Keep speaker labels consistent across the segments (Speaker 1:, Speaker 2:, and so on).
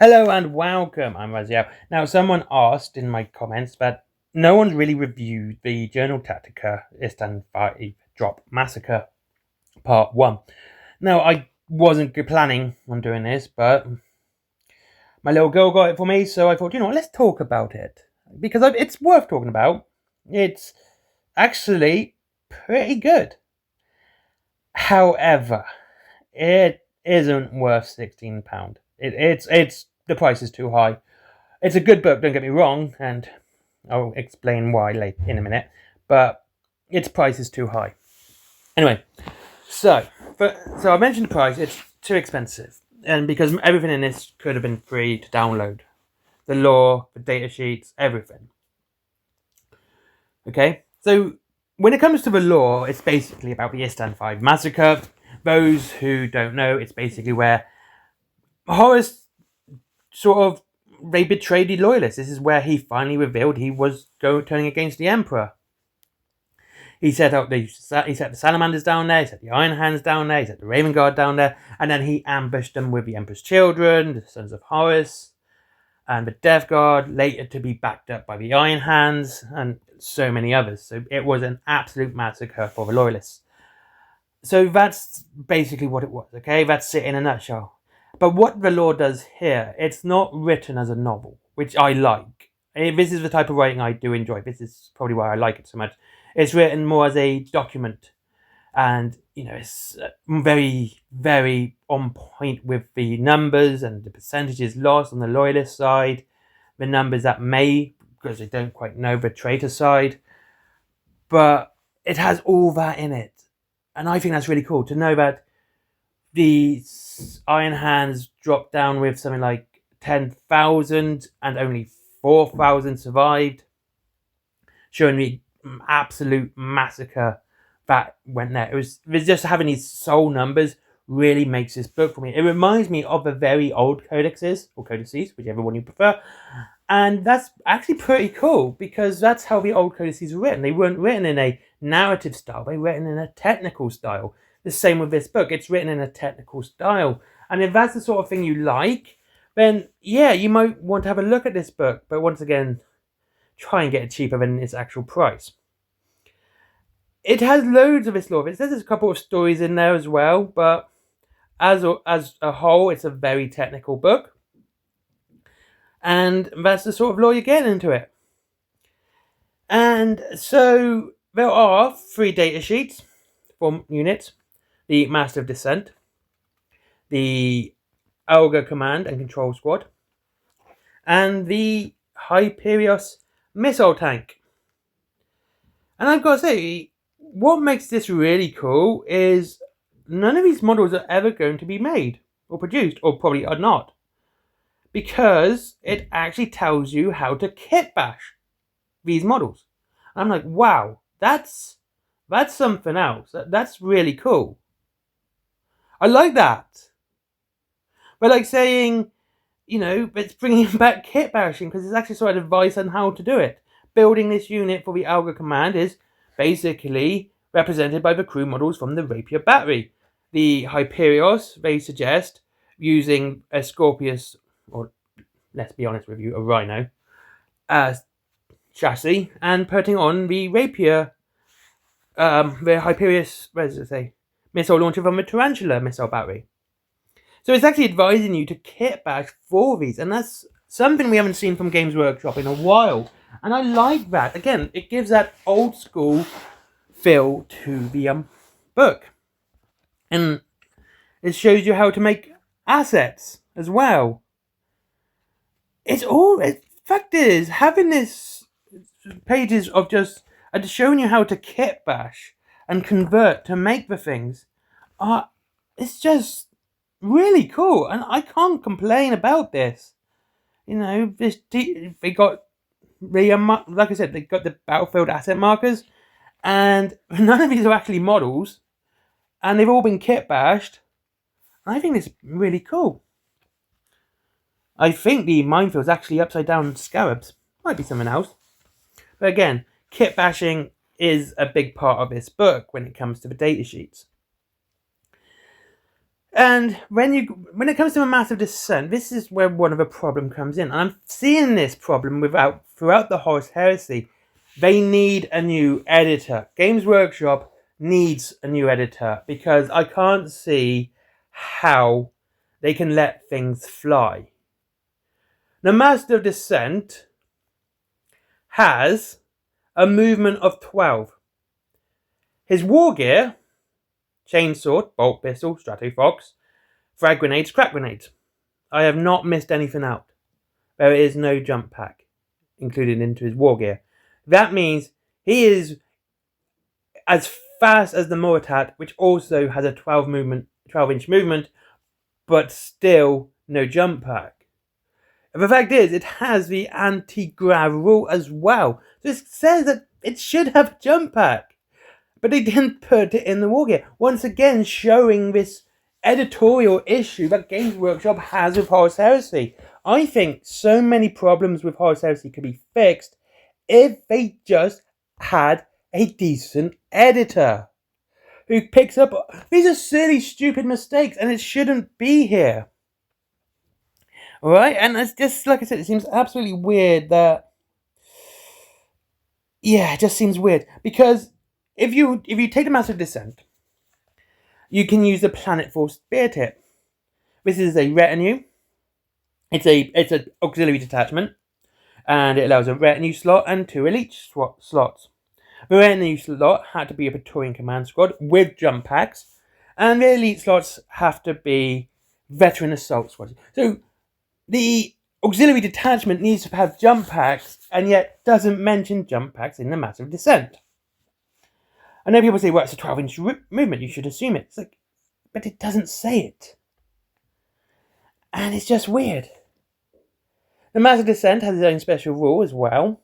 Speaker 1: Hello and welcome, I'm Raziel. Now, someone asked in my comments that no one's really reviewed the Journal Tactica Istan 5 Drop Massacre Part 1. Now, I wasn't planning on doing this, but my little girl got it for me, so I thought, let's talk about it. Because it's worth talking about. It's actually pretty good. However, it isn't worth £16. It's the price is too high. It's a good book, don't get me wrong, and I'll explain why in a minute, but its price is too high. Anyway, so I mentioned the price, it's too expensive, and because everything in this could have been free to download. The lore, the data sheets, everything. Okay, so when it comes to the lore, it's basically about the Istan 5 massacre. Those who don't know, it's basically where Horus they betrayed the loyalists. This is where he finally revealed he was turning against the Emperor. He set the Salamanders down there, he set the Iron Hands down there, he set the Raven Guard down there, and then he ambushed them with the Emperor's children, the sons of Horus, and the Death Guard, later to be backed up by the Iron Hands, and so many others. So it was an absolute massacre for the loyalists. So that's basically what it was, okay? That's it in a nutshell. But what the lore does here, it's not written as a novel, which I like. This is the type of writing I do enjoy. This is probably why I like it so much. It's written more as a document. And, it's very, very on point with the numbers and the percentages lost on the loyalist side. The numbers that may, because they don't quite know, the traitor side. But it has all that in it. And I think that's really cool to know that the Iron Hands dropped down with something like 10,000 and only 4,000 survived, showing the absolute massacre that went there. It was just having these soul numbers really makes this book for me. It reminds me of the very old Codexes, or Codices, whichever one you prefer. And that's actually pretty cool because that's how the old Codices were written. They weren't written in a narrative style, they were written in a technical style. The same with this book. It's written in a technical style. And if that's the sort of thing you like, then yeah, you might want to have a look at this book. But once again, try and get it cheaper than its actual price. It has loads of its lore. There's a couple of stories in there as well. But as a whole, it's a very technical book. And that's the sort of lore you get into it. And so there are 3 data sheets for units. The Master of Descent, the Alga Command and Control Squad, and the Hyperios Missile Tank. And I've got to say, what makes this really cool is none of these models are ever going to be made or produced, or probably are not, because it actually tells you how to kit bash these models. And I'm like, wow, that's something else. That's really cool. I like that. But like saying, it's bringing back kit bashing because it's actually sort of advice on how to do it. Building this unit for the Alga Command is basically represented by the crew models from the Rapier battery. The Hyperios, they suggest, using a Scorpius, or let's be honest with you, a Rhino, chassis, and putting on the Rapier, the Hyperios, where does it say? Missile launcher from a Tarantula missile battery. So it's actually advising you to kit bash for these, and that's something we haven't seen from Games Workshop in a while. And I like that. Again, it gives that old school feel to the book. And it shows you how to make assets as well. Fact is, having this pages of just showing you how to kit bash and convert to make the things, it's just really cool, and I can't complain about this. They got like I said, they got the battlefield asset markers, and none of these are actually models, and they've all been kit bashed. I think it's really cool. I think the minefield's actually upside down scarabs. Might be something else, but again, kit bashing is a big part of this book when it comes to the data sheets. And when it comes to a massive descent, this is where one of the problem comes in. And I'm seeing this problem throughout the Horus Heresy. They need a new editor. Games Workshop needs a new editor because I can't see how they can let things fly. The Master of Descent has a movement of 12. His war gear: chainsword, bolt pistol, stratofox, frag grenades, crack grenades. I have not missed anything out. There is no jump pack included into his war gear. That means he is as fast as the Moritat, which also has a 12-inch movement, but still no jump pack. And the fact is, it has the anti-grav rule as well. So it says that it should have a jump pack, but they didn't put it in the war gear. Once again, showing this editorial issue that Games Workshop has with Horus Heresy. I think so many problems with Horus Heresy could be fixed if they just had a decent editor who picks up. These are silly, stupid mistakes, and it shouldn't be here. Alright, and it's just, like I said, it seems absolutely weird that... Yeah, it just seems weird. Because if you take the Massive Descent, you can use the Planet Force Spear Tip. This is a retinue. It's an auxiliary detachment, and it allows a retinue slot and 2 elite slots. The retinue slot had to be a Praetorian Command Squad with jump packs, and the elite slots have to be veteran assault squads. So the auxiliary detachment needs to have jump packs, and yet doesn't mention jump packs in the Massive Descent. I know people say, well, it's a 12-inch movement, you should assume it. It's like, but it doesn't say it. And it's just weird. The Massive Descent has its own special rule as well.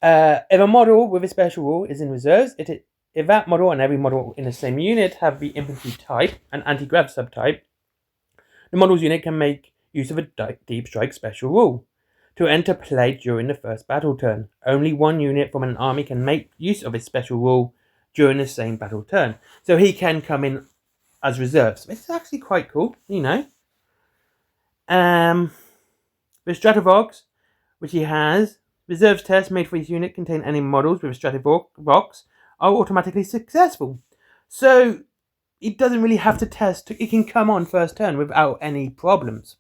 Speaker 1: If a model with a special rule is in reserves, if that model and every model in the same unit have the infantry type and anti-grav subtype, the model's unit can make use of a deep strike special rule to enter play during the first battle turn. Only one unit from an army can make use of its special rule during the same battle turn. So he can come in as reserves. It's actually quite cool, you know. The Stratovox, which he has, reserves tests made for his unit contain any models with a Stratovox are automatically successful. So he doesn't really have to test. He can come on first turn without any problems.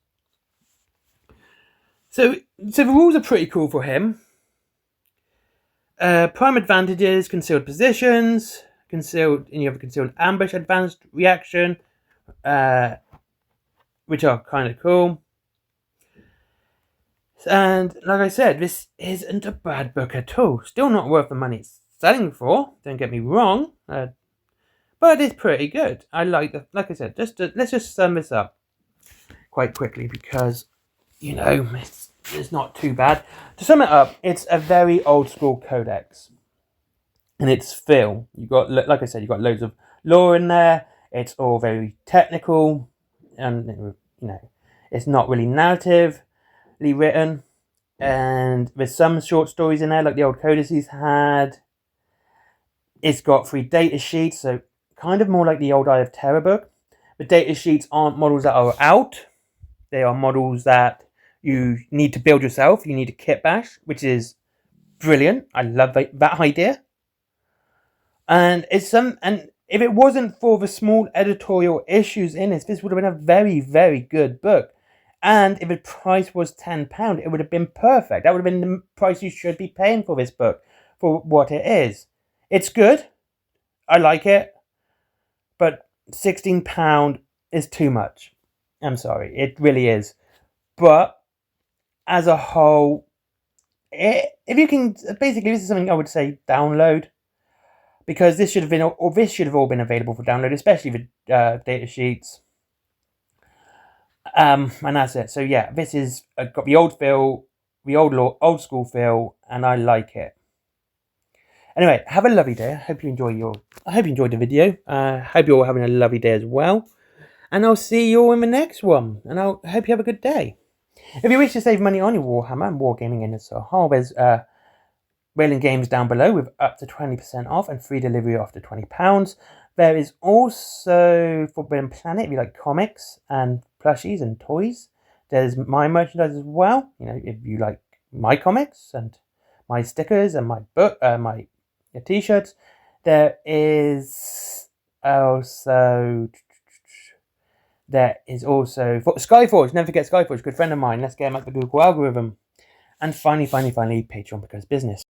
Speaker 1: So the rules are pretty cool for him. Prime advantages: concealed positions, and you have a concealed ambush advanced reaction, which are kind of cool. And like I said, this isn't a bad book at all. Still not worth the money it's selling for, don't get me wrong, but it's pretty good. I like like I said, let's just sum this up quite quickly because, you know, it's not too bad. To sum it up, it's a very old school codex, and it's Phil. Like I said, you've got loads of lore in there. It's all very technical, and you know, it's not really narratively written. And there's some short stories in there, like the old Codexes had. It's got 3 data sheets, so kind of more like the old Eye of Terror book. The data sheets aren't models that are out. They are models that you need to build yourself. You need a kit bash, which is brilliant. I love that idea. And if it wasn't for the small editorial issues in it, this would have been a very, very good book. And if the price was £10, it would have been perfect. That would have been the price you should be paying for this book, for what it is. It's good. I like it. But £16 is too much. I'm sorry. It really is. But as a whole, if you can, basically, this is something I would say download, because this should have all been available for download, especially the data sheets. And that's it. So yeah, this is got the old feel, the old school feel, and I like it. Anyway, have a lovely day. I hope you enjoyed the video. I hope you're all having a lovely day as well. And I'll see you all in the next one. And I hope you have a good day. If you wish to save money on your Warhammer and Wargaming in as a whole, there's Wayland Games down below with up to 20% off and free delivery after £20. There is also Forbidden Planet, if you like comics and plushies and toys. There's my merchandise as well. You know, if you like my comics and my stickers and my book, my t-shirts. There is also Skyforge. Never forget Skyforge, good friend of mine. Let's get him up the Google algorithm. And finally, Patreon, because business.